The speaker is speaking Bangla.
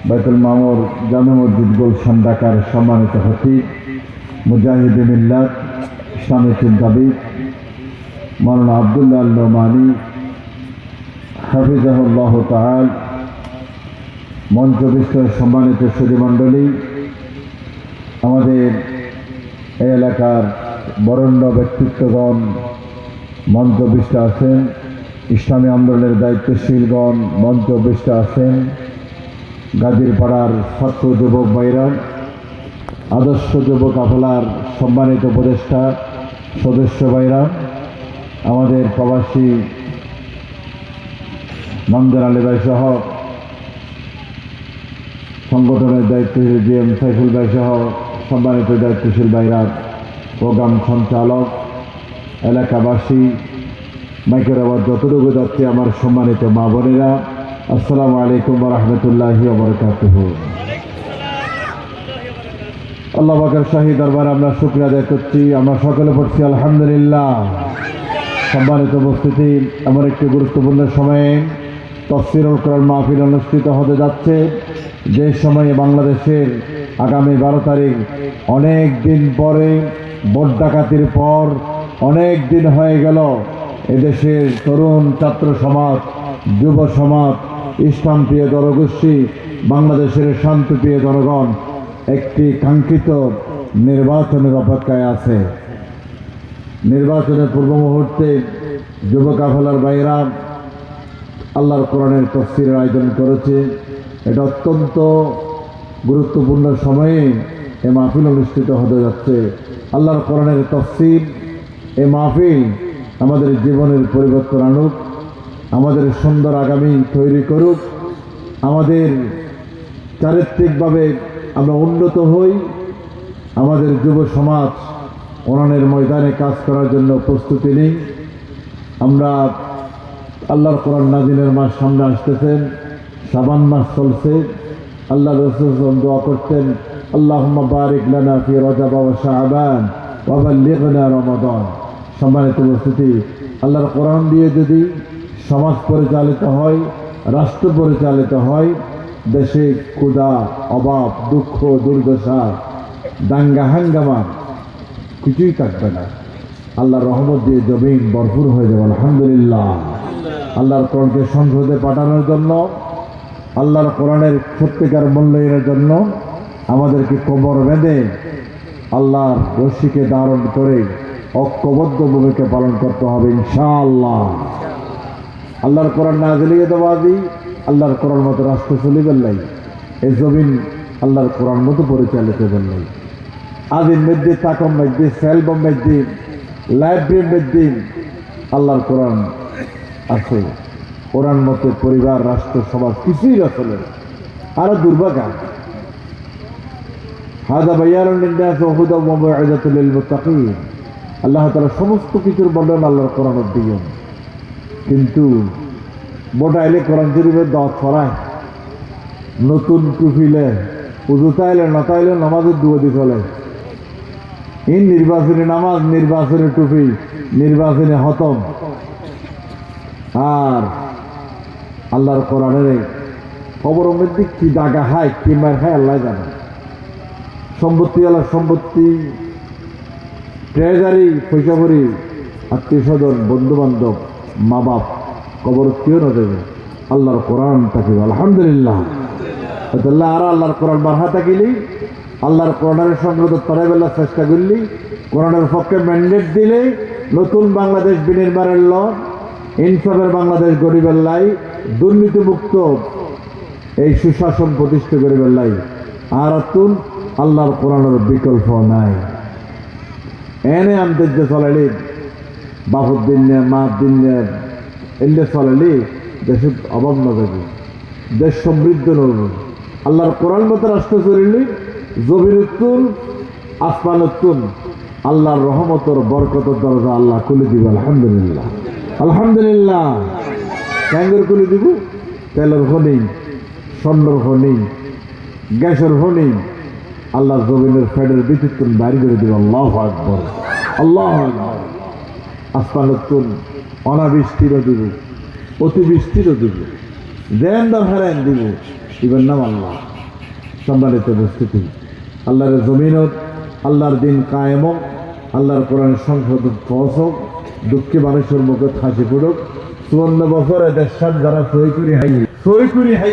বাইতুল মামুর জামে মসজিদ গুলশান ঢাকার সম্মানিত খতিব মুজাহিদে মিল্লাত ইসলামী চিন্তাবিদ মাওলানা আব্দুল্লাহ আল নোমানী হাফিজাহুল্লাহ তাআলা, মঞ্চবিষ্ট সম্মানিত সুধীমণ্ডলী, আমাদের এই এলাকার বরেণ্য ব্যক্তিত্বগণ মঞ্চবিষ্ট আছেন, ইসলামী আন্দোলনের দায়িত্বশীলগণ মঞ্চবিষ্ট আছেন, গাজীরপাড়ার ছাত্র যুবক ভাইরা, আদর্শ যুব কাফেলার সম্মানিত উপদেষ্টা সদস্য ভাইরা, আমাদের প্রবাসী মঞ্জুর আলী ভাই সহ সংগঠনের দায়িত্বশীল জিএম সাইফুল ভাই সহ সম্মানিত দায়িত্বশীল ভাইরা, প্রোগ্রাম সঞ্চালক, এলাকাবাসী, মাইকের আওয়াজ যতটুকু যাচ্ছে আমার সম্মানিত মা বোনেরা, আসসালামু আলাইকুম ওয়া রাহমাতুল্লাহি ওয়া বারাকাতুহু। আল্লাহ পাকের শাহী দরবারে আমরা শুকরিয়া আদায় করছি। আমরা সকলে পড়ছি আলহামদুলিল্লাহ। সম্মানিত উপস্থিতি, এমন একটি গুরুত্বপূর্ণ সময়ে তাফসীরুল কোরআন মাহফিল অনুষ্ঠিত হতে যাচ্ছে, যে সময়ে বাংলাদেশের আগামী 12 তারিখ, অনেক দিন পরে, ভোট ডাকাতির পর অনেক দিন হয়ে গেল, এদেশের তরুণ ছাত্র সমাজ, যুব সমাজ, ইসলাম প্রিয় জনগোষ্ঠী, বাংলাদেশের শান্তিপ্রিয় জনগণ একটি কাঙ্ক্ষিত নির্বাচনের অপেক্ষায় আছে। নির্বাচনের পূর্ব মুহূর্তে যুব কাফেলার ভাইরা আল্লাহর কোরআনের তাফসীরের আয়োজন করেছে। এটা অত্যন্ত গুরুত্বপূর্ণ সময়ে এ মাহফিল অনুষ্ঠিত হতে যাচ্ছে। আল্লাহর কোরআনের তাফসীর, এ মাহফিল আমাদের জীবনের পরিবর্তন আনুক, আমাদের সুন্দর আগামী তৈরি করুক, আমাদের চারিত্রিকভাবে আমরা উন্নত হই, আমাদের যুব সমাজ কোরআনের ময়দানে কাজ করার জন্য প্রস্তুতি নিই। আমরা আল্লাহর কোরআন নাজিলের মাস সামনে আসতেছেন, শাবান মাস চলছে। আল্লাহ রাসূল দোয়া করতেন, আল্লাহুম্মা বারিক লানা ফি রজব ওয়া শাবান ওয়া বাল্লিগনা রমাদান। সম্মানিত উপস্থিতি, আল্লাহর কোরআন দিয়ে যদি সমাজ পরিচালিত হয়, রাষ্ট্র পরিচালিত হয়, দেশে ক্ষুধা, অভাব, দুঃখ, দুর্দশা, দাঙ্গা হাঙ্গামা কিছুই থাকবে না। আল্লাহর রহমত দিয়ে জমিন ভরপুর হয়ে যাবে আলহামদুলিল্লাহ। আল্লাহর কোরআনকে সংসদে পাঠানোর জন্য, আল্লাহর কোরআনের সত্যিকার মূল্যায়নের জন্য আমাদেরকে কোমর বেঁধে আল্লাহর রশিকে ধারণ করে ঐক্যবদ্ধ ভূমিকা পালন করতে হবে ইনশাআল্লাহ। আল্লাহর কোরআন নাযিলিয়তবাদী, আল্লাহর কোরআন মতো রাষ্ট্র চলিবেন নাই, এই জমিন আল্লাহর কোরআন মতো পরিচালিত হবেন নাই। আদিন মধ্যে, তাকম মধ্যে, সেলবম মধ্যে, লাইব্রেরির মধ্যে আল্লাহর কোরআন আছে। কোরআন মতো পরিবার, রাষ্ট্র, সমাজ কিছুই চলে না। আরো দুর্ভাগ্য, হাযা বায়ানুন লিন-নাস ওয়া হুদাও ওয়া মাউইযাতুল লিল-মুত্তাকিন। আল্লাহ তাআলা সমস্ত কিছুর বর্ণনা আল্লাহর কোরআনের দিয়েন, কিন্তু মোটাইলে কোরআন শরীফের দাওয়াত ছড়ায়, নতুন টুফিলে উজু চাইলে নতাইলে নামাজের দুয়াদি চলে। এই নির্বাচনী নামাজ, নির্বাচনী টুফি, নির্বাচনী হতম, আর আল্লাহর কোরআনের খবর মধ্যে কি দাগা খায়, কি মার খায় আল্লাহ জানে। সম্পত্তি আল্লাহ সম্পত্তি, ট্রেজারি, পয়সা ভরি, আত্মীয় স্বজন, বন্ধু বান্ধব, মা বাপ কবর কেউ না দেবে, আল্লাহর কোরআন থাকিবে আলহামদুলিল্লাহ। আর আল্লাহর কোরআন বারহা থাকিলি, আল্লাহর কোরআনের সংগ্রহ তরাই বেলার চেষ্টা করলি, কোরআনের পক্ষে ম্যান্ডেট দিলে নতুন বাংলাদেশ বিনির্মাণের লড়, ইনসাফের বাংলাদেশ গরিবের লাই, দুর্নীতিমুক্ত এই সুশাসন প্রতিষ্ঠা করিবার লাই। আর তুন আল্লাহর কোরআনের বিকল্প নাই। এনে আমাদের যে চলালি বাপুর দিন নে, মার দিন নে, এলে চলালি দেশের অভাব না যাবে, দেশ সমৃদ্ধ নবে। আল্লাহর কোরআন মতো রাষ্ট্র চলিলি জমির উত্তুল, আসমান উত্তুল, আল্লাহর রহমতর বরকতর দরজা আল্লাহ খুলে দিব আলহামদুলিল্লাহ। আলহামদুলিল্লাহ। ট্যাঙ্গের খুলে দিব, তেলের খনি, স্বর্ণর খনি, গ্যাসের খনি, আল্লাহর জমিনের ফেডের বিদ্যুৎ বাইরে করে দিব। আল্লাহু আকবার, আল্লাহু আকবার। আসমান উত্তুল, অনাবৃষ্টিরও দিব, অতিবৃষ্টিরও দিব, দেন দরকার দিব, দিবেন নাম আল্লাহ। সম্মানিত উপস্থিতি, আল্লাহর জমিনত আল্লাহর দিন কায়েম, আল্লাহর কোরআনের সংসদ পৌঁছক, দুঃখী মানুষের মুখে হাসি ফুটুক। 54 বছরে দেশ যারা সই করি হাই